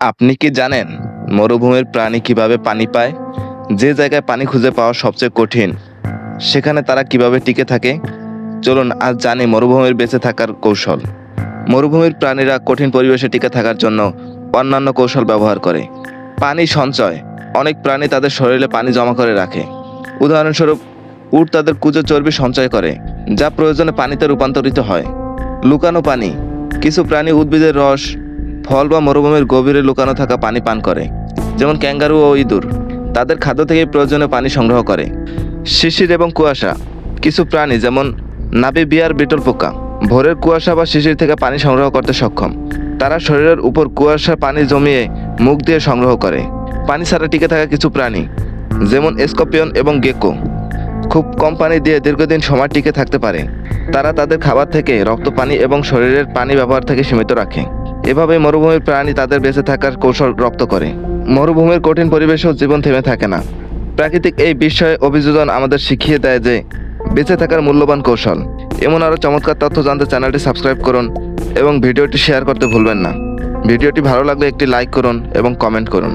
আপনি কি জানেন মরুভূমির প্রাণী কিভাবে পানি পায়? যে জায়গায় পানি খুঁজে পাওয়া সবচেয়ে কঠিন, সেখানে তারা কিভাবে টিকে থাকে? চলুন আজ জানি মরুভূমির বেঁচে থাকার কৌশল। মরুভূমির প্রাণীরা কঠিন পরিবেশে টিকে থাকার জন্য অন্যান্য কৌশল ব্যবহার করে। পানি সঞ্চয়। অনেক প্রাণী তাদের শরীরে পানি জমা করে রাখে। উদাহরণস্বরূপ, উট তাদের কুজো চর্বি সঞ্চয় করে, যা প্রয়োজনে পানিতে রূপান্তরিত হয়। লুকানো পানি। কিছু প্রাণী উদ্ভিদের রস, ফল বা মরুভূমির গভীরে লুকানো থাকা পানি পান করে, যেমন ক্যাঙ্গারু ও ইঁদুর। তাদের খাদ্য থেকে প্রয়োজনীয় পানি সংগ্রহ করে। শিশির এবং কুয়াশা। কিছু প্রাণী যেমন নাবিবিয়ার বিটল পোকা ভোরের কুয়াশা বা শিশির থেকে পানি সংগ্রহ করতে সক্ষম। তারা শরীরের উপর কুয়াশার পানি জমিয়ে মুখ দিয়ে সংগ্রহ করে। পানি ছাড়া টিকে থাকা কিছু প্রাণী যেমন স্কর্পিয়ন এবং গেকো খুব কম পানি দিয়ে দীর্ঘদিন সময় টিকে থাকতে পারে। তারা তাদের খাবার থেকে রক্ত পানি এবং শরীরের পানি ব্যবহার থেকে সীমিত রাখে। এভাবে মরুভূমির প্রাণী তাদের বেঁচে থাকার কৌশল রপ্ত করে। মরুভূমির কঠিন পরিবেশেও জীবন থেমে থাকে না। প্রাকৃতিক এই বিস্ময় অভিযোজন আমাদের শিখিয়ে দেয় যে বেঁচে থাকার মূল্যবান কৌশল। এমন আরও চমৎকার তথ্য জানতে চ্যানেলটি সাবস্ক্রাইব করুন এবং ভিডিওটি শেয়ার করতে ভুলবেন না। ভিডিওটি ভালো লাগলে একটি লাইক করুন এবং কমেন্ট করুন।